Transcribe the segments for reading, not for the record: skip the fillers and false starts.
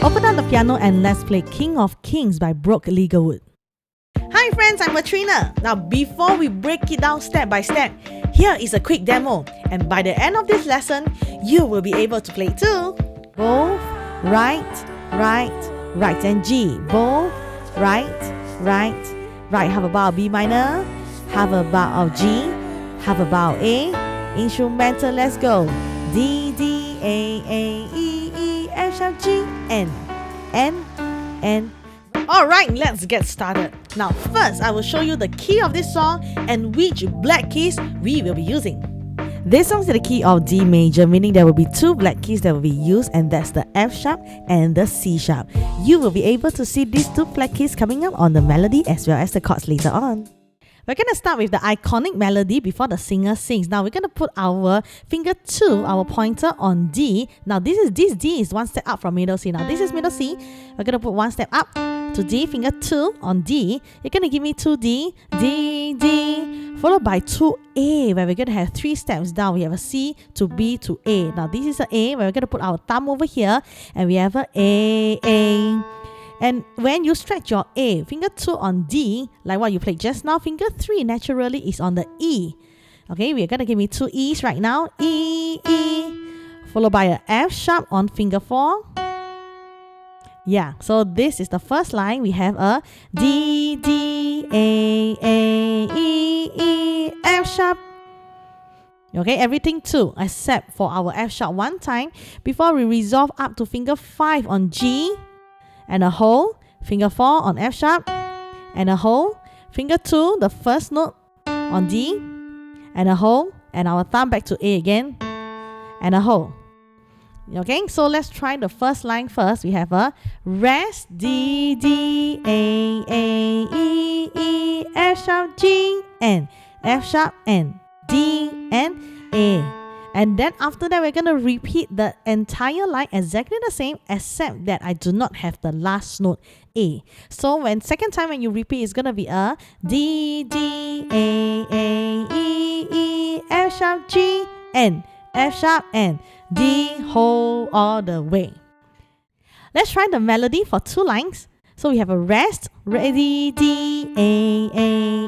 Open up the piano and let's play King of Kings by Brooke Ligertwood. Hi friends, I'm Patrina. Now before we break it down step by step, here is a quick demo. And by the end of this lesson, you will be able to play too. Both, right, right, right and G. Both, right, right, right. Have a bar of B minor, have a bar of G, have a bar of A. Instrumental, let's go. D, D, A, E, E, F sharp, G, N. Alright, let's get started. Now first, I will show you the key of this song and which black keys we will be using. This song is in the key of D major, meaning there will be two black keys that will be used, and that's the F sharp and the C sharp. You will be able to see these two black keys coming up on the melody as well as the chords later on. We're going to start with the iconic melody before the singer sings. Now we're going to put our finger 2, our pointer on D. Now this D is one step up from middle C. Now this is middle C. We're going to put one step up to D, finger 2 on D. You're going to give me 2D, D, D, followed by 2A, where we're going to have 3 steps down. We have a C to B to A. Now this is an A, where we're going to put our thumb over here, and we have A. And when you stretch your A, finger 2 on D, like what you played just now, finger 3 naturally is on the E. Okay, we're going to give me 2 E's right now. E, followed by a F sharp on finger 4. Yeah, so this is the first line. We have a D, D, A, E, F sharp. Okay, everything 2 except for our F sharp one time before we resolve up to finger 5 on G. And a whole, finger 4 on F sharp, and a whole, finger 2, the first note on D, and a whole, and our thumb back to A again, and a whole. Okay, so let's try the first line first. We have a rest, D, D, A, E, F sharp, G, N, F sharp, N, D, N, A. And then after that, we're going to repeat the entire line exactly the same, except that I do not have the last note A. So when second time when you repeat, it's going to be a D, D, A, E, F sharp, G, N, F sharp, N, D, whole all the way. Let's try the melody for 2 lines. So we have a rest, D, D, A,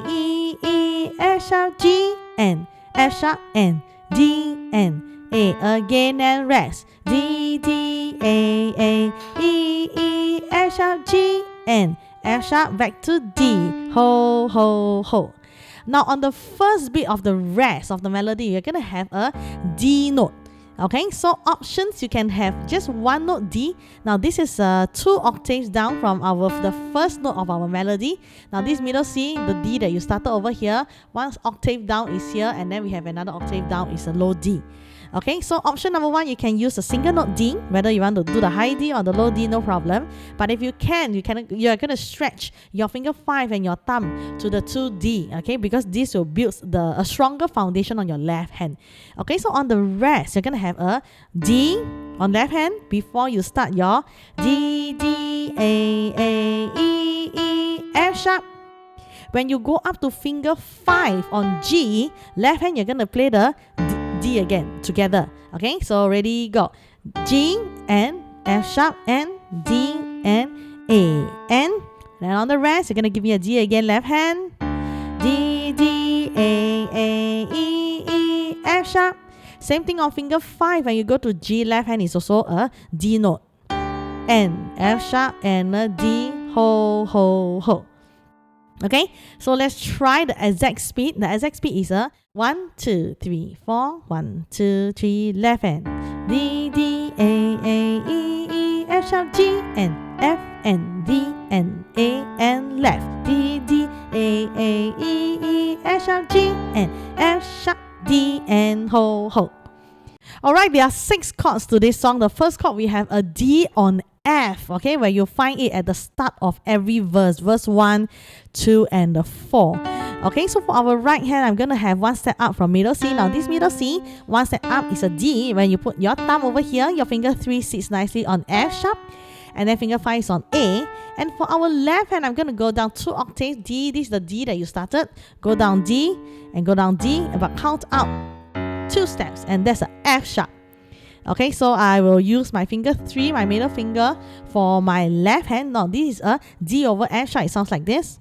E, F sharp, G, N, F sharp, N, D, N, A again and rest. D, D, A, E, F sharp, G, N, F sharp, back to D, ho, ho, ho. Now on the first bit of the rest of the melody, you're going to have a D note. Okay, so options, you can have just one note D. Now this is 2 octaves down from the first note of our melody. Now this middle C, the D that you started over here, 1 octave down is here, and then we have another octave down is a low D. Okay, so option number 1, you can use a single note D, whether you want to do the high D or the low D, no problem. But if you can, you're going to stretch your finger 5 and your thumb to the 2D, okay, because this will build a stronger foundation on your left hand. Okay, so on the rest, you're going to have a D on left hand before you start your D, D, A, E, F sharp. When you go up to finger 5 on G, left hand, you're going to play the D again together. Okay, so ready, go. G and F sharp and D and A. And then on the rest, you're going to give me a D again, left hand. D, D, A, E, F sharp. Same thing on finger 5. When you go to G, left hand is also a D note. And F sharp and a D, ho, ho, ho. Okay, so let's try the exact speed. The exact speed is a 1, 2, 3, 4. 1, 2, 3, left hand. D, D, A, E, F sharp, G, and F, and D, and A, and left. D, D, A, E, F sharp, G, and F sharp, D, and ho, ho. Alright, there are 6 chords to this song. The first chord, we have a D on F, okay, where you find it at the start of every verse. Verse 1, 2, and 4. Okay, so for our right hand, I'm going to have 1 step up from middle C. Now this middle C, 1 step up is a D. When you put your thumb over here, your finger 3 sits nicely on F sharp. And then finger 5 is on A. And for our left hand, I'm going to go down 2 octaves. D, this is the D that you started. Go down D and go down D, but count out 2 steps. And that's a F sharp. Okay, so I will use my finger 3, my middle finger, for my left hand. Now this is a D over F sharp. It sounds like this.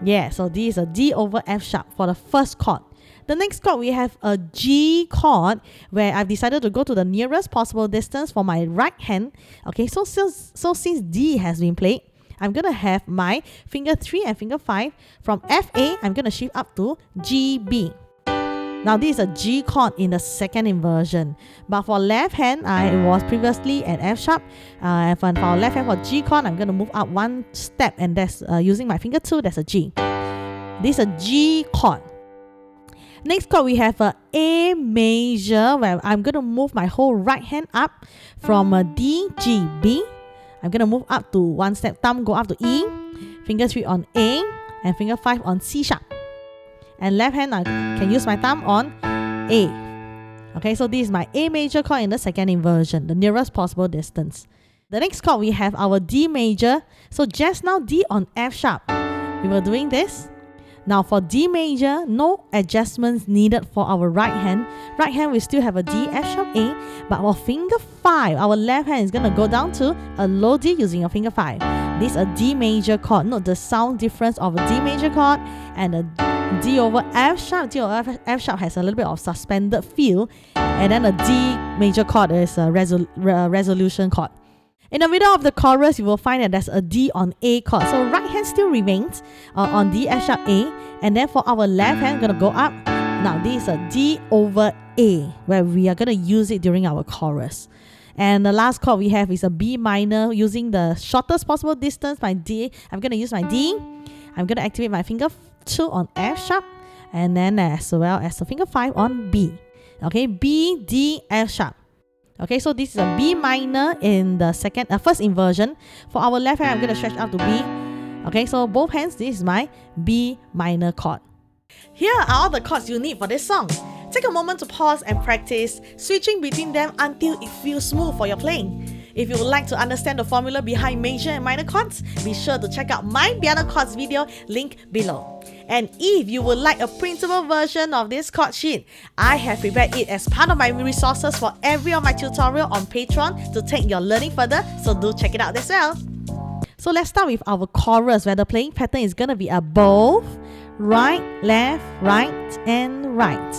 Yeah, so this is a D over F sharp for the first chord. The next chord, we have a G chord, where I've decided to go to the nearest possible distance for my right hand. Okay, so since D has been played, I'm going to have my finger 3 and finger 5. From F A, I'm going to shift up to G B. Now this is a G chord in the second inversion. But for left hand, I was previously at F sharp. And for left hand for G chord, I'm going to move up one step, and that's using my finger 2, that's a G. This is a G chord. Next chord, we have a A major, where I'm going to move my whole right hand up from a D, G, B. I'm going to move up to one step, thumb go up to E, finger 3 on A, and finger 5 on C sharp. And left hand, I can use my thumb on A. Okay, so this is my A major chord in the second inversion, the nearest possible distance. The next chord, we have our D major. So just now, D on F sharp. We were doing this. Now for D major, no adjustments needed for our right hand. Right hand, we still have a D, F sharp, A. But for finger 5, our left hand is going to go down to a low D using your finger 5. This is a D major chord. Note the sound difference of a D major chord and a D over F sharp. D over F sharp has a little bit of suspended feel. And then a D major chord is a resolution chord. In the middle of the chorus, you will find that there's a D on A chord. So right hand still remains on D, F sharp, A. And then for our left hand, we're going to go up. Now this is a D over A, where we are going to use it during our chorus. And the last chord we have is a B minor, using the shortest possible distance, my D. I'm going to use my D. I'm going to activate my finger 2 on F sharp, and then as well as the finger 5 on B. Okay, B, D, F sharp. Okay, so this is a B minor in the first inversion. For our left hand, I'm going to stretch up to B. Okay, so both hands, this is my B minor chord. Here are all the chords you need for this song. Take a moment to pause and practice switching between them until it feels smooth for your playing. If you would like to understand the formula behind major and minor chords, be sure to check out my piano chords video, link below. And if you would like a printable version of this chord sheet, I have prepared it as part of my resources for every of my tutorial on Patreon to take your learning further, so do check it out as well. So let's start with our chorus, where the playing pattern is going to be a both, right, left, and right.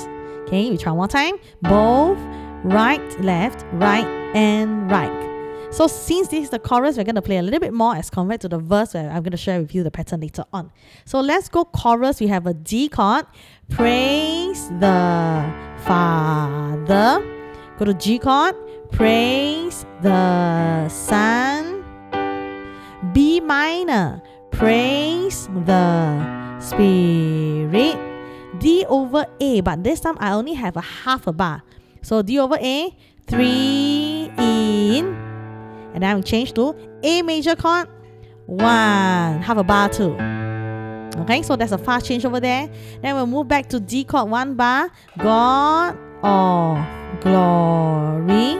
Okay, we try one more time. Both, right, left, and right. So since this is the chorus, we're going to play a little bit more as compared to the verse, where I'm going to share with you the pattern later on. So let's go chorus. We have a D chord. Praise the Father. Go to G chord. Praise the Son. B minor. Praise the Spirit. D over A, but this time I only have a half a bar. So D over A, 3 in, and then I will change to A major chord, 1, half a bar 2. Okay, so there's a fast change over there. Then we'll move back to D chord, 1 bar, God of Glory.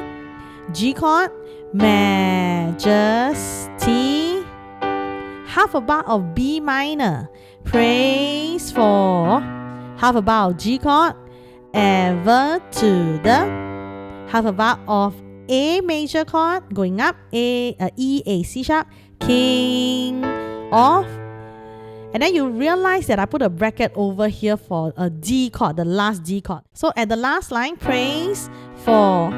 G chord, Majesty. Half a bar of B minor, praise for. Half a bar of G chord, ever to the. Half a bar of A major chord, going up, E, A, C sharp, King of. And then you realize that I put a bracket over here for a D chord, the last D chord. So at the last line, praise for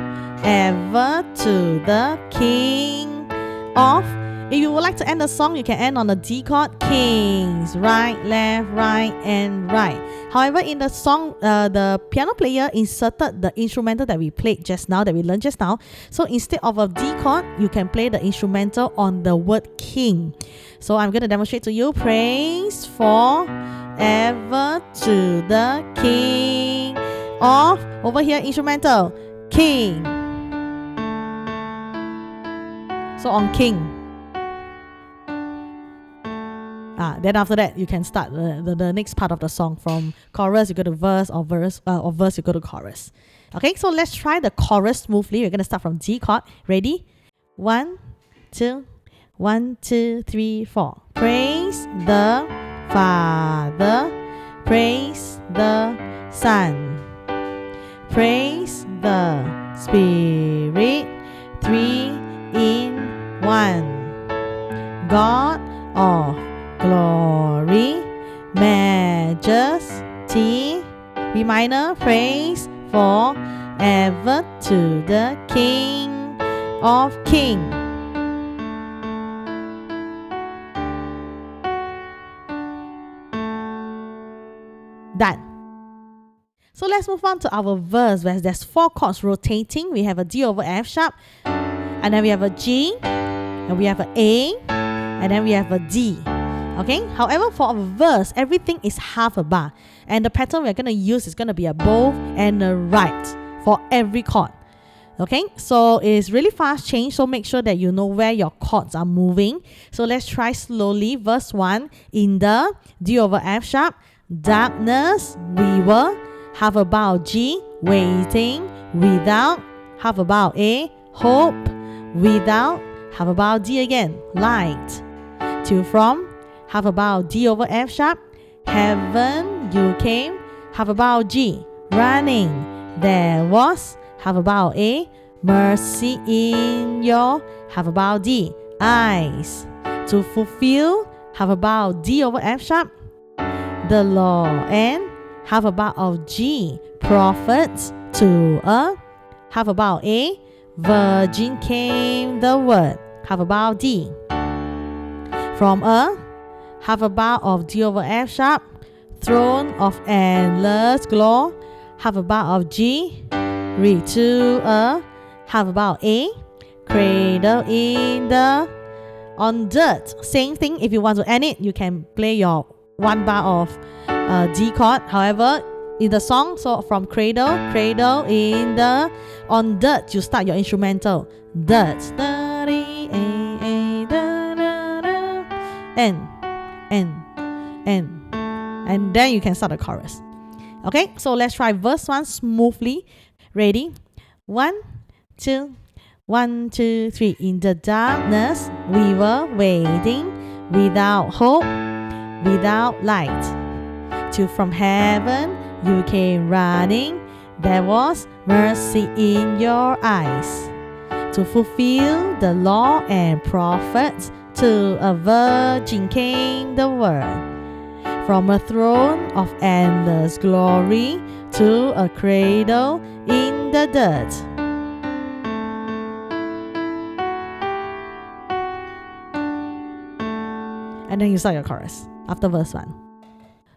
ever to the King of. If you would like to end the song, you can end on the D chord, Kings, right, and right. However, in the song, the piano player inserted the instrumental that we played just now, that we learned just now. So instead of a D chord, you can play the instrumental on the word King. So I'm going to demonstrate to you. Praise for ever to the King of, over here, instrumental, King. So on King. Then after that, you can start the next part of the song. From chorus, you go to verse, or verse, you go to chorus. Okay, so let's try the chorus smoothly. We're going to start from D chord. Ready? 1, 2, 1, 2, 3, 4. Praise the Father. Praise the Son. Praise the Spirit, three in one. God of glory, majesty, B minor, praise forever to the King of Kings. Done. So let's move on to our verse where there's 4 chords rotating. We have a D over F sharp, and then we have a G, and we have an A, and then we have a D. Okay, however, for our verse, everything is half a bar, and the pattern we're going to use is going to be a both and a right for every chord. Okay, so it's really fast change, so make sure that you know where your chords are moving. So let's try slowly. Verse 1, in the D over F sharp, darkness we were, half a bar G, waiting, without, half a bar A, hope, without, half a bar D again, light, to from, half a bar D over F sharp, heaven you came, half a bar G, running, there was, half a bar A, mercy in your, half a bar D, eyes, to fulfill, half a bar D over F sharp, the law, and half a bar of G, prophets, to a, half a bar A, virgin came the word, half a bar D, from a, half a bar of D over F sharp, throne of endless glory, half a bar of G, read to a, half a bar A, cradle in the, on dirt. Same thing, if you want to end it, you can play your 1 bar of D chord. However, in the song, so from cradle in the, on dirt, you start your instrumental. Dirt. And then you can start the chorus. Okay, so let's try verse 1 smoothly. Ready? 1, 2, 1, 2, 3. In the darkness we were waiting, without hope, without light. 2, from heaven you came running, there was mercy in your eyes, to fulfill the law and prophets, to a virgin came the word, from a throne of endless glory, to a cradle in the dirt. And then you start your chorus after verse 1.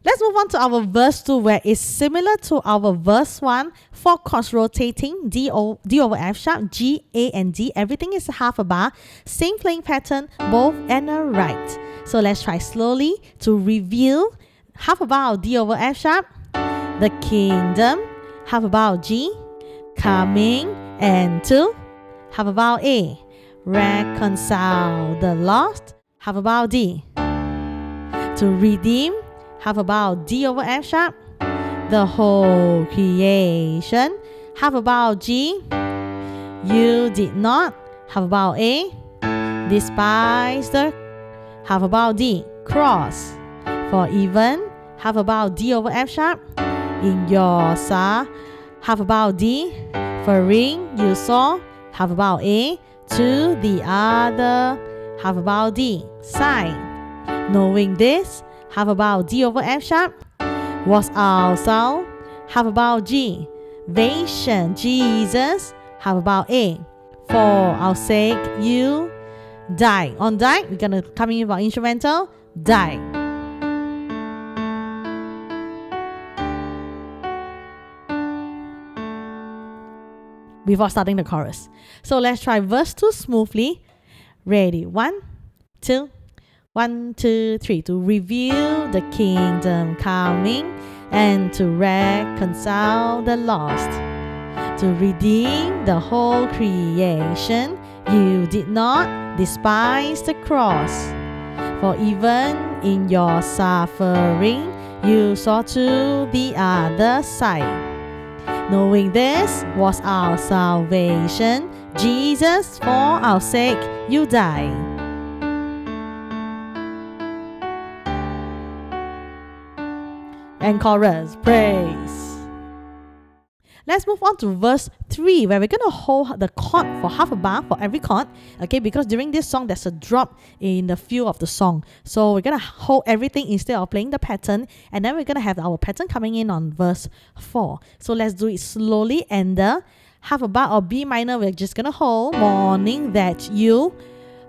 Let's move on to our verse 2, where it's similar to our verse 1. 4 chords rotating, D over F sharp, G, A, and D. Everything is half a bar. Same playing pattern, both and a right. So let's try slowly to reveal. Half a bar of D over F sharp, the kingdom, half a bar of G, coming, and 2, half a bar of A, reconcile the lost, half a bar of D, to redeem, half a bar of D over F sharp, the whole creation, half a bar of G, you did not, half a bar of A, despise the, half a bar of D, cross, for even, half a bar of D over F sharp, in your sa, half a bar of D, for ring you saw, half a bar of A, to the other, half a bar of D, side. Knowing this, half a bar of D over F sharp, was our sound, half a bar of G, vision, Jesus, half a bar of A, for our sake you die. On die, we're gonna come in for instrumental, die. Before starting the chorus. So let's try verse 2 smoothly. Ready? 1, 2, 1, 2, 3. To reveal the kingdom coming and to reconcile the lost, to redeem the whole creation. You did not despise the cross, for even in your suffering you saw to the other side. Knowing this was our salvation, Jesus, for our sake you died. And chorus, praise. Let's move on to verse 3, where we're going to hold the chord for half a bar for every chord. Okay, because during this song, there's a drop in the feel of the song. So we're going to hold everything instead of playing the pattern. And then we're going to have our pattern coming in on verse 4. So let's do it slowly. And the half a bar of B minor, we're just going to hold morning that you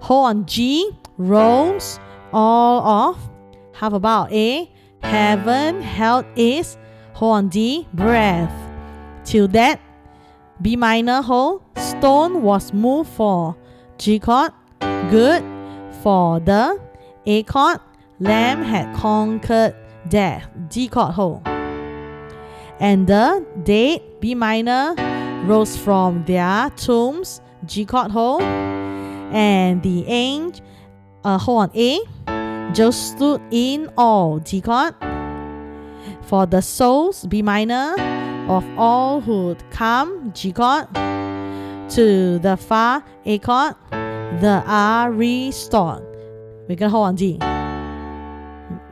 hold on G, rose, all off, half a bar of A, heaven, held is, hold on D, breath. Till that, B minor hold, stone was moved for G chord, good, for the A chord, lamb had conquered death, D chord hold. And the dead, B minor, rose from their tombs, G chord hold. And the angel, hold on A, just stood in awe, D chord. For the souls, B minor, of all who'd come, G chord, to the far, A chord, the are restored. We're going to hold on D.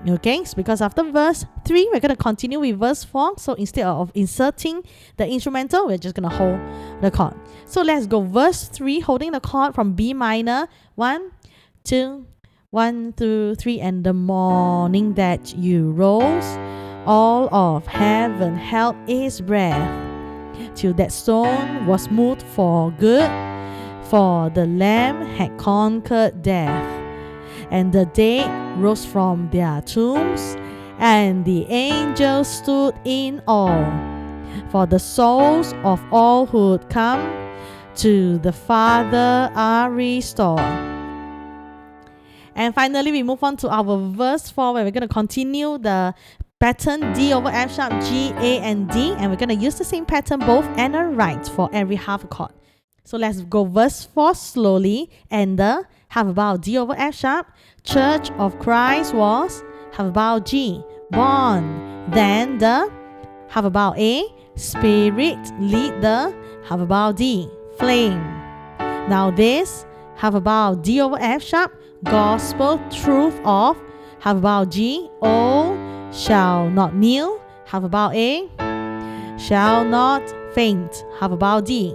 Okay, so because after verse 3, we're going to continue with verse 4. So instead of inserting the instrumental, we're just going to hold the chord. So let's go verse 3, holding the chord from B minor. 1, 2, 1, 2, 3. And the morning that you rose, all of heaven held its breath, till that stone was moved for good, for the Lamb had conquered death. And the dead rose from their tombs, and the angels stood in awe. For the souls of all who'd come to the Father are restored. And finally, we move on to our verse 4, where we're going to continue the pattern D over F sharp, G, A, and D. And we're going to use the same pattern both and a right for every half chord. So let's go verse 4 slowly. And the half a bar D over F sharp, Church of Christ was, half a bar G, born. Then the half a bar A, Spirit lead the half a bar D, flame. Now this half a bar D over F sharp, gospel truth of half a bar G, O shall not kneel, half a bar A, shall not faint, half a bar D.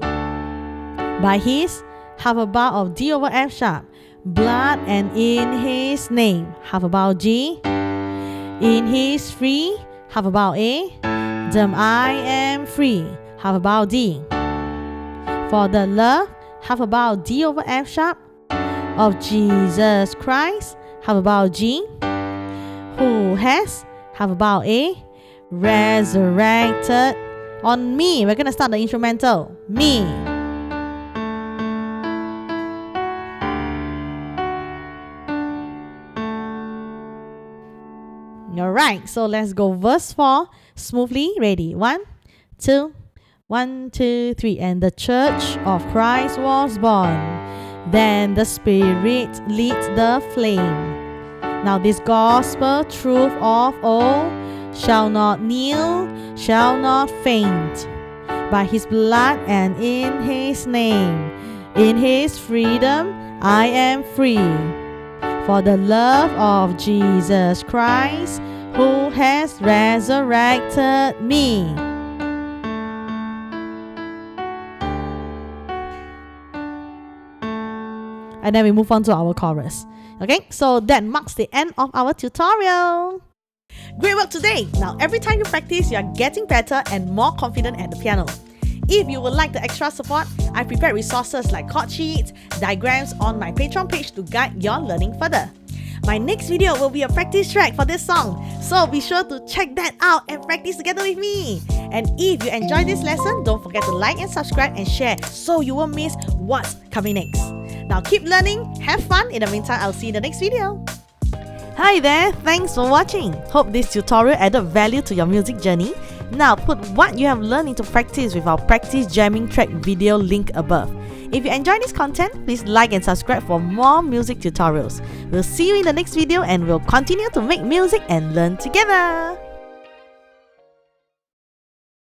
By his, half a bar of D over F sharp, blood, and in his name, half a bar G. In his free, half a bar A, them I am free, half a bar D. For the love, half a bar D over F sharp, of Jesus Christ, half a bar G, who has, half a bar A, resurrected on me. We're going to start the instrumental. Me. Alright, so let's go verse 4 smoothly. Ready? 1, 2, 1, 2, 3. And the church of Christ was born. Then the Spirit lit the flame. Now this gospel truth of all shall not kneel, shall not faint. By his blood and in his name, in his freedom I am free. For the love of Jesus Christ, who has resurrected me. And then we move on to our chorus. Okay, so that marks the end of our tutorial. Great work today! Now every time you practice, you are getting better and more confident at the piano. If you would like the extra support, I prepared resources like chord sheets, diagrams on my Patreon page to guide your learning further. My next video will be a practice track for this song, so be sure to check that out and practice together with me. And if you enjoyed this lesson, don't forget to like and subscribe and share so you won't miss what's coming next. Now keep learning, have fun. In the meantime, I'll see you in the next video. Hi there, thanks for watching. Hope this tutorial added value to your music journey. Now put what you have learned into practice with our practice jamming track video link above. If you enjoy this content, please like and subscribe for more music tutorials. We'll see you in the next video and we'll continue to make music and learn together.